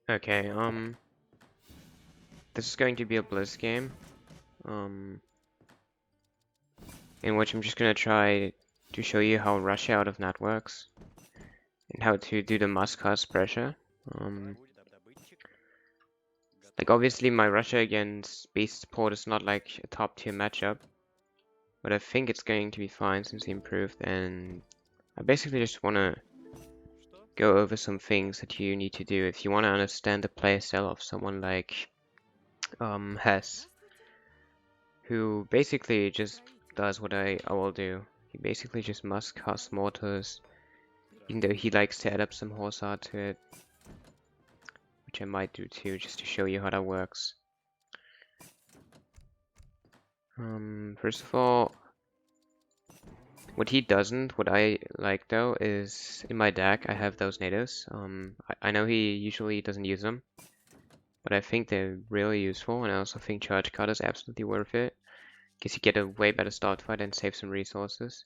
Okay, this is going to be a Blitz game, in which I'm just gonna try to show you how Russia out of net works, and how to do the must-cast pressure. Like obviously my Russia against base support is not like a top tier matchup, but I think it's going to be fine since he improved, and I basically just wanna go over some things that you need to do if you wanna understand the playstyle of someone like Hess, who basically just does what I will do. He basically just must cast mortars, even though he likes to add up some horsepower to it, which I might do too, just to show you how that works. First of all, what he doesn't, what I like though, is in my deck I have those natives. I know he usually doesn't use them, but I think they're really useful, and I also think Charge Card is absolutely worth it, because you get a way better start fight and save some resources.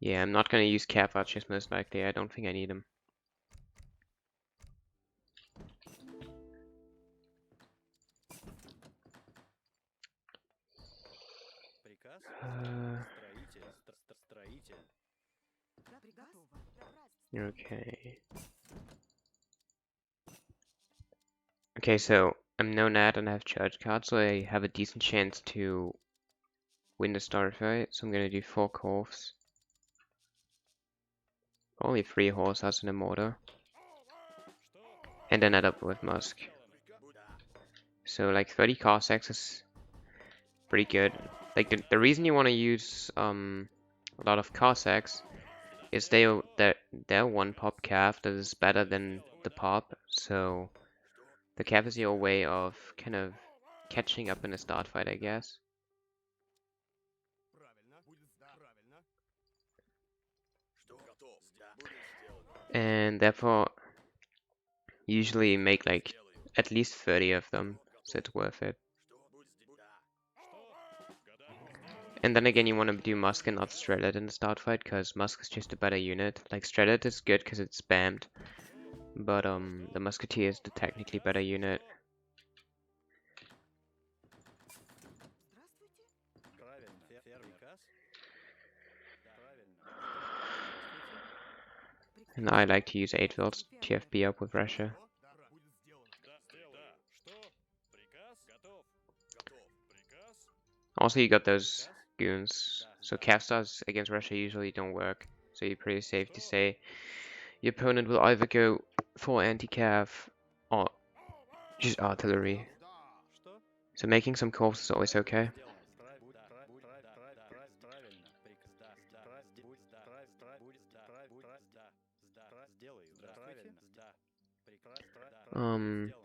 Yeah, I'm not gonna use Cap Archers most likely, I don't think I need them. Okay. Okay, so I'm no Nat and I have Charge Card, so I have a decent chance to win the start fight. So I'm gonna do 4 Corvs. Only 3 horses and a mortar. And then add up with Musk. So like 30 Cossacks is pretty good. Like the reason you want to use a lot of Cossacks is they're one pop calf that is better than the pop. So the calf is your way of kind of catching up in a start fight, I guess. And therefore usually make like at least 30 of them, so it's worth it. And then again, you want to do Musk and not Strellet in the start fight, because Musk is just a better unit. Like Strellet is good because it's spammed, but the Musketeer is the technically better unit. And I like to use 8 volts TFB up with Russia. Also, you got those goons. So calf stars against Russia usually don't work. So you're pretty safe to say your opponent will either go for anti-calf or just artillery. So making some corps is always okay.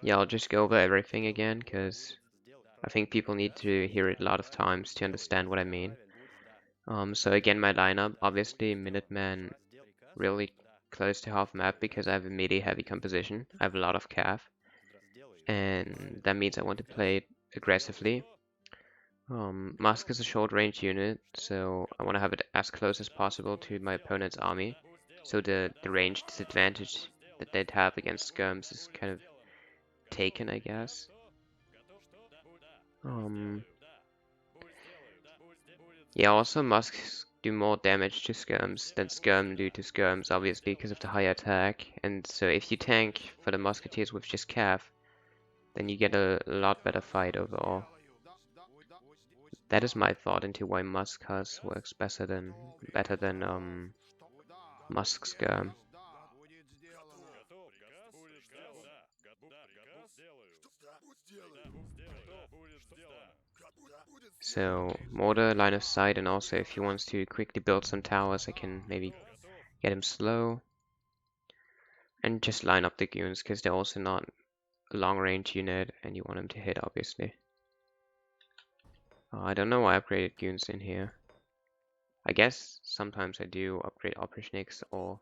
Yeah, I'll just go over everything again, because I think people need to hear it a lot of times to understand what I mean. So again, my lineup, obviously Minuteman really close to half map because I have a melee heavy composition. I have a lot of calf, and that means I want to play it aggressively. Musk is a short range unit, so I want to have it as close as possible to my opponent's army. So the range disadvantage that they'd have against skirms is kind of taken, I guess. Yeah, also Musks do more damage to skirms than skirm do to skirms, obviously, because of the high attack. And so if you tank for the musketeers with just calf, then you get a lot better fight overall. That is my thought into why Muskas works better than Musk skirm. So mortar, line of sight, and also if he wants to quickly build some towers, I can maybe get him slow. And just line up the goons, because they're also not a long range unit, and you want them to hit, obviously. I don't know why I upgraded goons in here. I guess sometimes I do upgrade Operationics or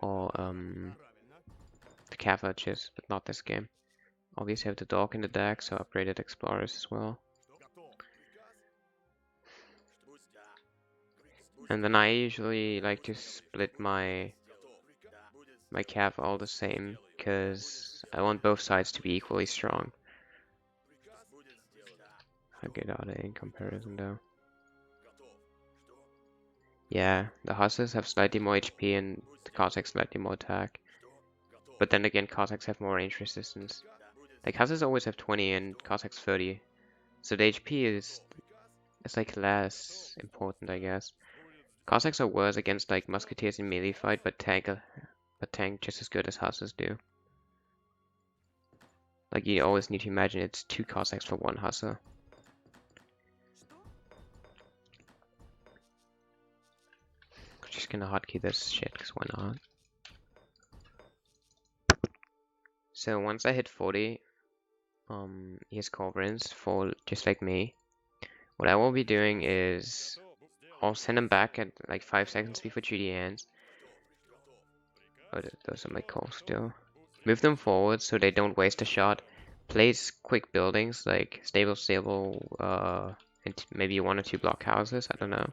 the Cav archers, but not this game. Obviously I have the dog in the deck, so I upgraded Explorers as well. And then I usually like to split my cav all the same, because I want both sides to be equally strong. How good are they in comparison though? Yeah, the Hussars have slightly more HP and the Cossacks slightly more attack. But then again, Cossacks have more range resistance. Like Hussars always have 20 and Cossacks 30. So the HP is like less important, I guess. Cossacks are worse against like musketeers in melee fight, but tank just as good as Hussars do. Like you always need to imagine it's 2 Cossacks for 1 Hussar. Just gonna hotkey this shit, cause why not? So once I hit 40, his culverins fall just like me. What I will be doing is I'll send him back at like 5 seconds before GD ends. Oh, those are my calls still. Move them forward so they don't waste a shot. Place quick buildings like stable, and maybe 1 or 2 blockhouses, I don't know.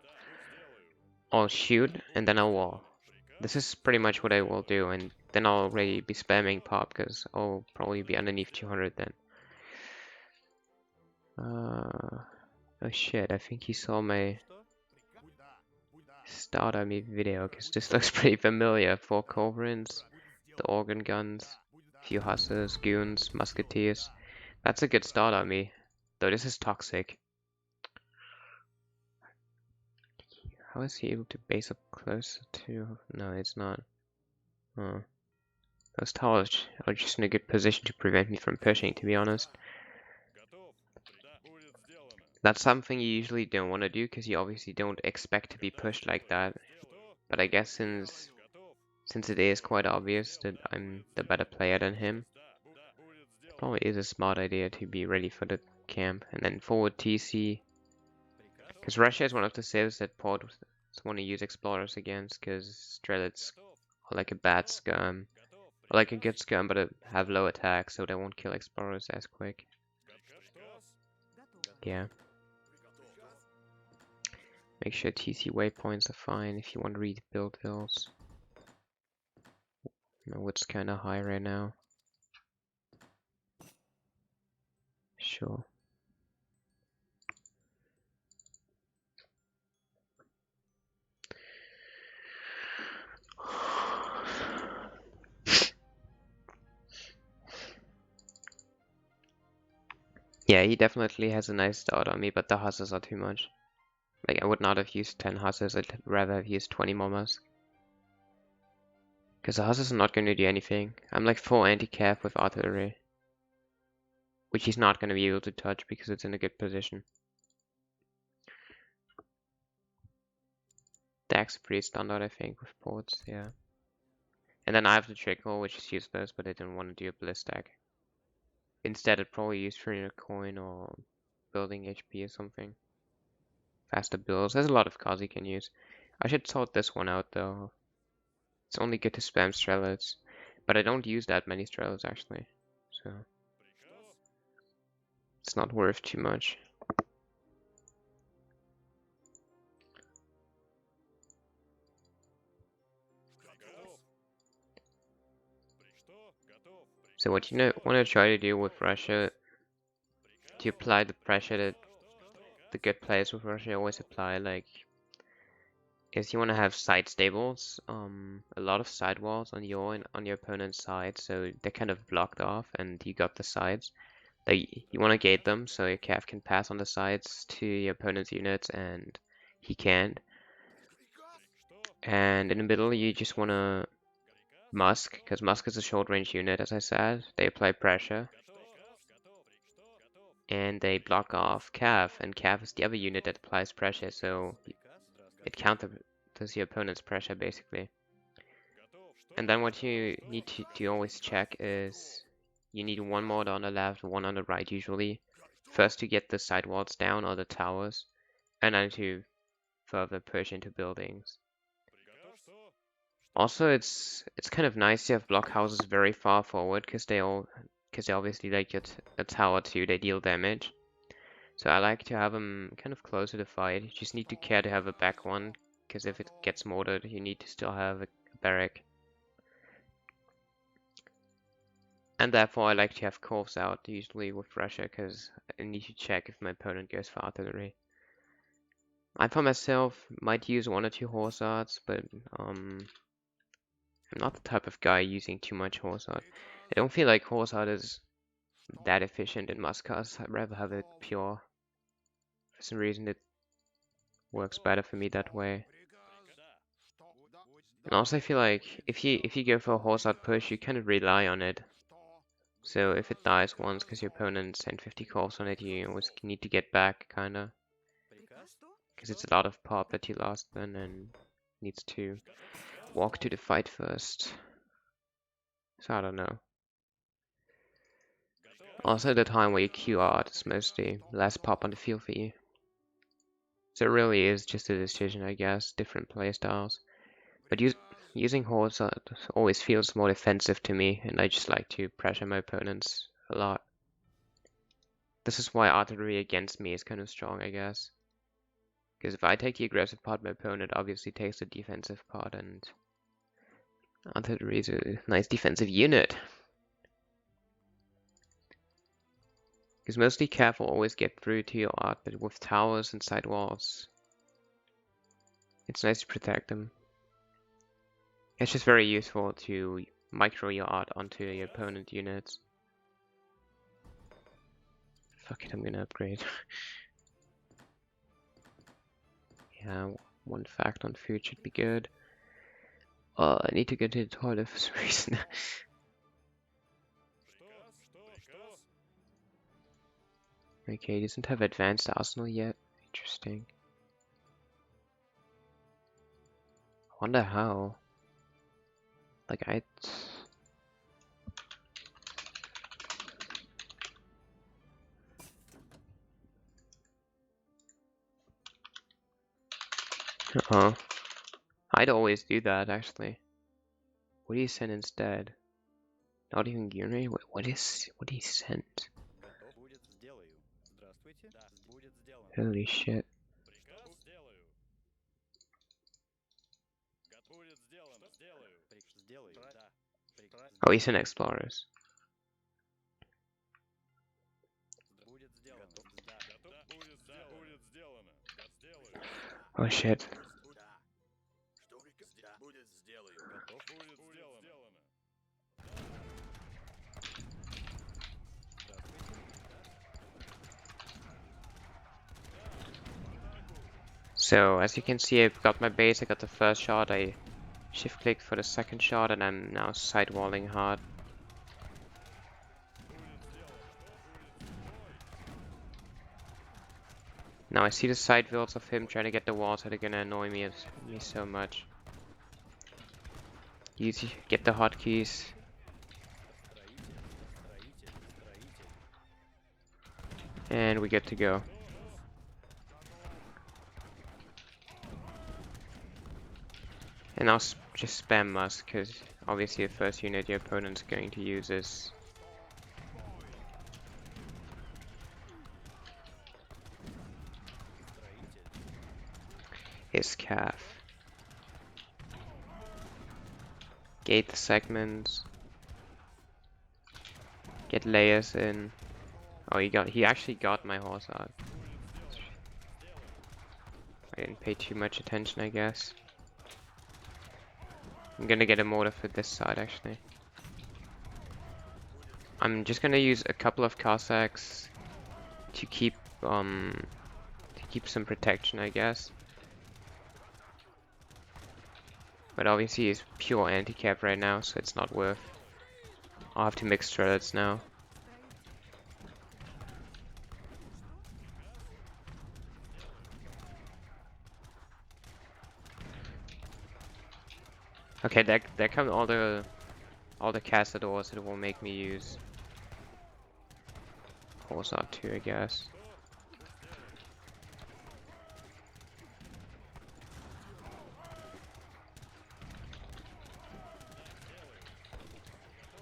I'll shoot and then I'll wall. This is pretty much what I will do, and then I'll already be spamming pop because I'll probably be underneath 200 then. Oh shit, I think he saw my start army video because this looks pretty familiar. 4 culverins, the organ guns, few hussars, goons, musketeers. That's a good start army, though this is toxic. How is he able to base up closer to? No, it's not. Oh. Those towers are just in a good position to prevent me from pushing, to be honest. That's something you usually don't want to do because you obviously don't expect to be pushed like that. But I guess since it is quite obvious that I'm the better player than him, it probably is a smart idea to be ready for the camp and then forward TC. Because Russia is one of the civs that Ports want to use explorers against, because Strelets are like a bad scum. Or like a good scum but have low attack, so they won't kill explorers as quick. Yeah. Make sure TC waypoints are fine if you want to read build hills. My wood's kinda high right now. Sure. Yeah, he definitely has a nice start on me, but the hussars are too much. Like, I would not have used 10 hussars, I'd rather have used 20 more musk. Because the hussars are not going to do anything. I'm like full anti-cav with artillery. Which he's not going to be able to touch because it's in a good position. Deck's pretty standard, I think, with ports, yeah. And then I have the trickle, which is useless, but I didn't want to do a bliss stack. Instead, I'd probably use 300 coin or building HP or something. Faster builds. There's a lot of cards you can use. I should sort this one out though. It's only good to spam Strelets. But I don't use that many Strelets actually. So it's not worth too much. So what you want to try to do with Russia to apply the pressure that the good players with Russia always apply, like, is you want to have side stables, a lot of side walls on your and on your opponent's side, so they're kind of blocked off, and you got the sides. Like you want to gate them so your cav can pass on the sides to your opponent's units, and he can't. And in the middle, you just want to musk, because musk is a short range unit, as I said. They apply pressure. And they block off cav, and cav is the other unit that applies pressure, so it counters your opponent's pressure basically. And then what you need to always check is you need 1 mortar on the left, 1 on the right usually. First to get the side walls down or the towers, and then to further push into buildings. Also, it's kind of nice to have blockhouses very far forward because they obviously like get a tower too. They deal damage. So I like to have them kind of close to the fight. You just need to care to have a back one because if it gets mortared, you need to still have a barrack. And therefore I like to have corps out, usually with Russia, because I need to check if my opponent goes for artillery. I for myself might use 1 or 2 horse arts, but I'm not the type of guy using too much horse art. I don't feel like horse art is that efficient in Muscas. I'd rather have it pure. For some reason it works better for me that way. And also I feel like if you go for a horse art push, you kind of rely on it. So if it dies once because your opponent sent 50 calls on it, you always need to get back, kinda. Because it's a lot of pop that you lost then and needs to walk to the fight first. So I don't know. Also the time where you Q art is mostly less pop on the field for you. So it really is just a decision, I guess, different playstyles. But using horse art always feels more defensive to me, and I just like to pressure my opponents a lot. This is why artillery against me is kind of strong, I guess. Because if I take the aggressive part, my opponent obviously takes the defensive part, and artillery is a nice defensive unit. Because mostly cav will always get through to your art, but with towers and side walls, it's nice to protect them. It's just very useful to micro your art onto your opponent units. Fuck it, I'm gonna upgrade. Yeah, 1 fact on food should be good. I need to go to the toilet for some reason. Okay, he doesn't have advanced arsenal yet. Interesting. I wonder how. Like Uh-huh. I'd always do that, actually. What do you send instead? Not even Gunray? What do you send? Holy shit. Oh, he sent explorers. Oh shit. So, as you can see, I've got my base, I got the first shot, I shift click for the second shot, and I'm now sidewalling hard. Now I see the side builds of him trying to get the walls that are gonna annoy me so much. Easy, get the hotkeys. And we get to go. And I'll just spam Musk, because obviously the first unit your opponent's going to use is calf. Gate the segments. Get layers in. Oh, he actually got my horse out. I didn't pay too much attention, I guess. I'm gonna get a mortar for this side, actually. I'm just gonna use a couple of Cossacks to keep some protection, I guess. But obviously it's pure anti-cap right now, so it's not worth. I'll have to mix strelets now. Okay, there come all the castadors that will make me use horse art too, I guess.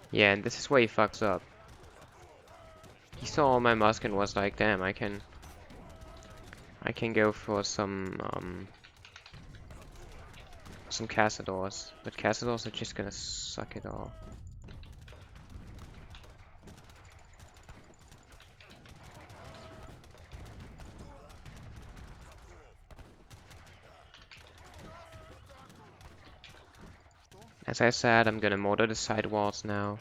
Yeah, and this is where he fucks up. He saw all my musk and was like, damn, I can go for some some Castadors, but Castadors are just gonna suck it all. As I said, I'm gonna mortar the side walls now.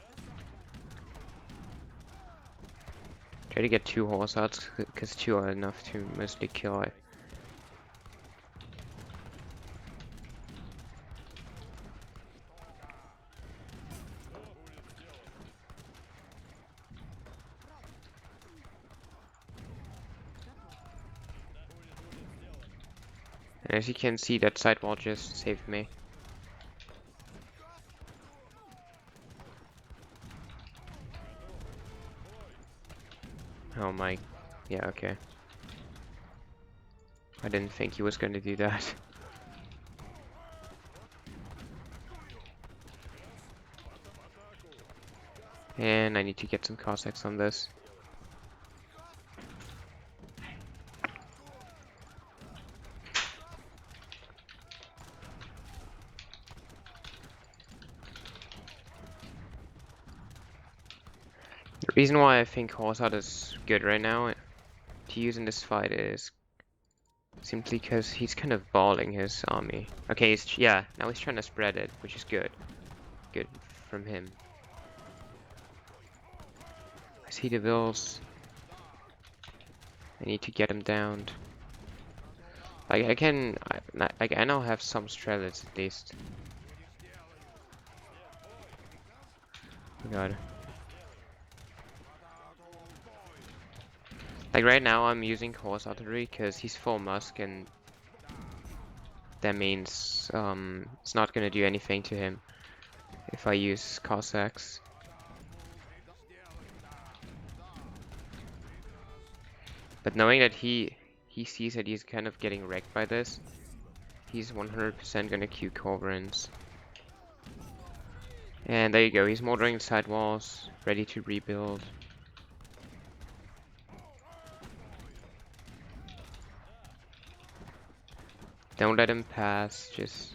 Try to get 2 horse outs, because 2 are enough to mostly kill it. And as you can see, that side wall just saved me. Oh my, yeah, okay. I didn't think he was gonna do that. And I need to get some Cossacks on this. The reason why I think Horseheart is good right now to use in this fight is simply because he's kind of balling his army. Okay, yeah, now he's trying to spread it, which is good. Good from him. I see the bills. I need to get him downed. Like I now have some strelets at least. Oh god. Like right now I'm using horse artillery because he's full musk and that means it's not gonna do anything to him if I use Cossacks. But knowing that he sees that he's kind of getting wrecked by this, he's 100% gonna queue Corvorans. And there you go, he's mortaring the side walls, ready to rebuild. Don't let him pass, just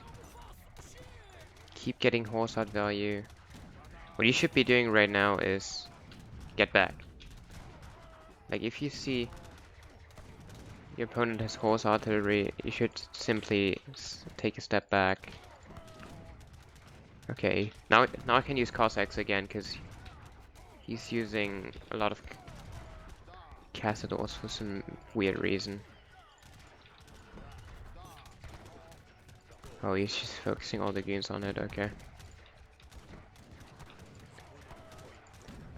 keep getting horse out value. What you should be doing right now is get back. Like if you see your opponent has horse artillery, you should simply take a step back. Okay, now I can use Cossacks again because he's using a lot of Castadors for some weird reason. Oh, he's just focusing all the goons on it, okay.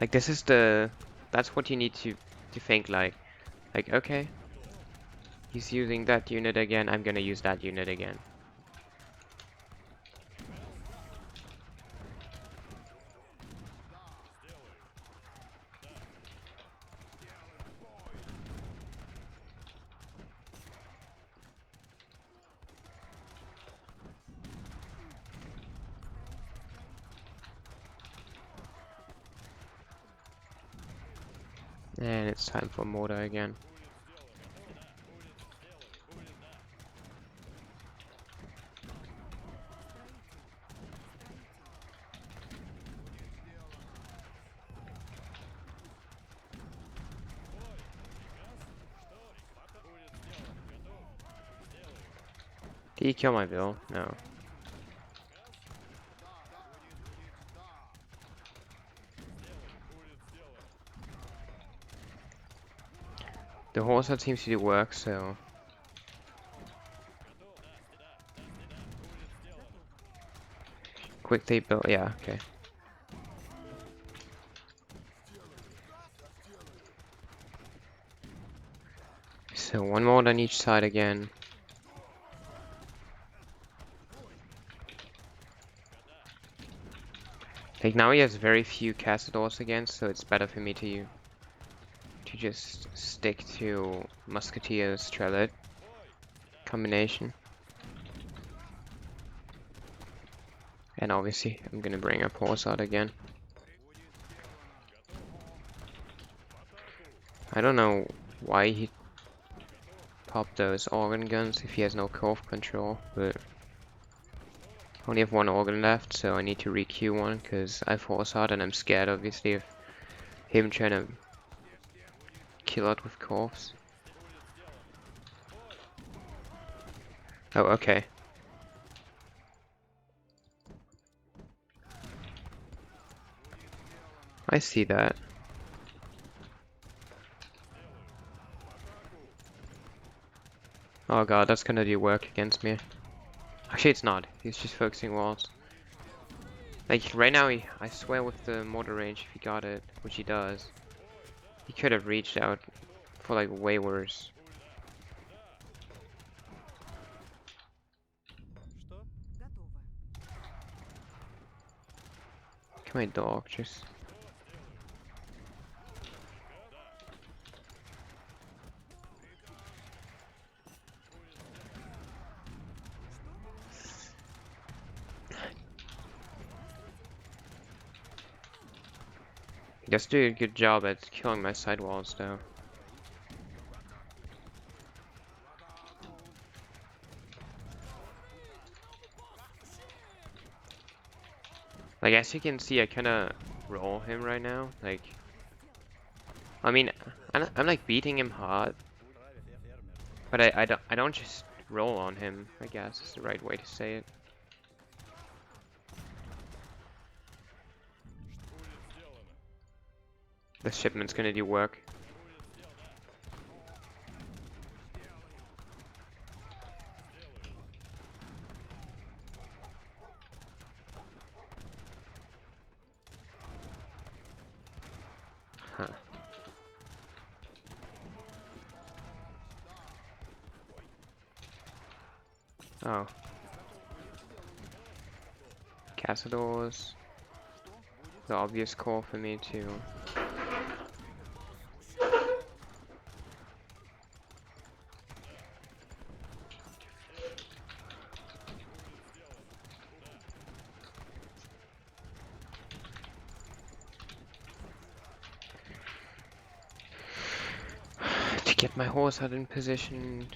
Like this is that's what you need to think like, okay, he's using that unit again, I'm gonna use that unit again. And it's time for mortar again. Did he kill my bill? No. The horse that seems to do work, so quickly build. Yeah, okay. So one more on each side again. Like now he has very few Castadors again, so it's better for me to just stick to Musketeer Strelet combination. And obviously I'm gonna bring up horse out again. I don't know why he popped those organ guns if he has no curve control, but Only have one organ left, so I need to re-queue one because I force out and I'm scared, obviously, of him trying to kill it with corpse. Oh, okay. I see that. Oh god, that's gonna do work against me. Actually, it's not. He's just focusing walls. Like, right now, I swear with the mortar range, if he got it, which he does, he could have reached out for, like, way worse. Come on, dog, just... He does do a good job at killing my sidewalls, though. Like, as you can see, I kinda roll him right now. Like, I mean, I'm like beating him hard, but I don't just roll on him, I guess is the right way to say it. The shipment's gonna do work. Huh. Oh. Castadors. The obvious call for me to... to get my horse out in position.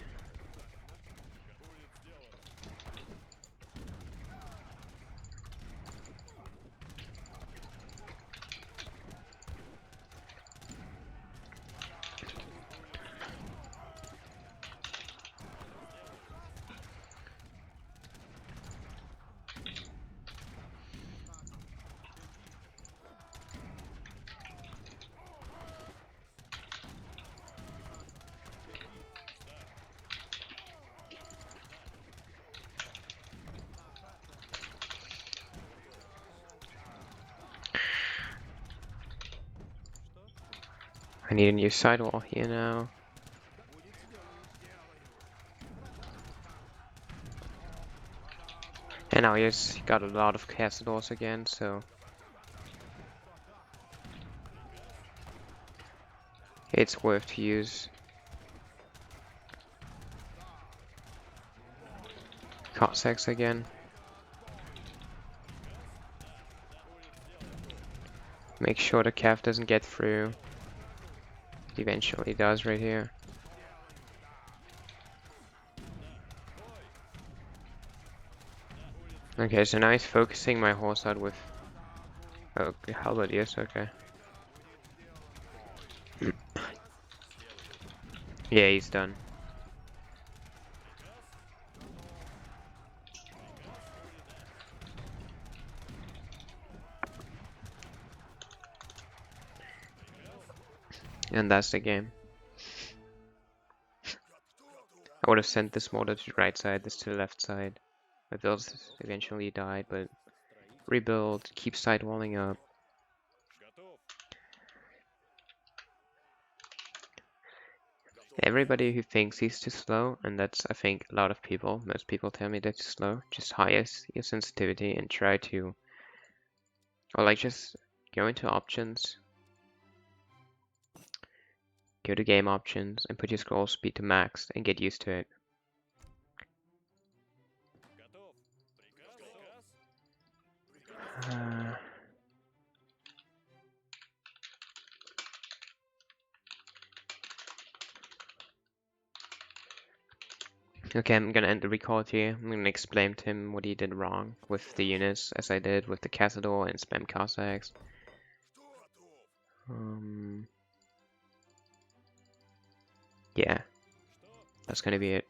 I need a new sidewall here now. And now he's got a lot of castadors again, so... it's worth to use. Cossacks again. Make sure the calf doesn't get through. It eventually does right here. Okay, so now he's focusing my horse out with... oh, halberdiers, okay. Yeah, he's done. And that's the game. I would have sent this mortar to the right side, this to the left side. My builds eventually died, but rebuild, keep sidewalling up. Everybody who thinks he's too slow, and that's, I think, a lot of people, most people tell me they're too slow, just highest your sensitivity and try to, or like just go into options, go to game options, and put your scroll speed to max and get used to it. Okay, I'm gonna end the record here. I'm gonna explain to him what he did wrong with the units, as I did with the Castador and Spam Cossacks. Yeah, that's gonna be it.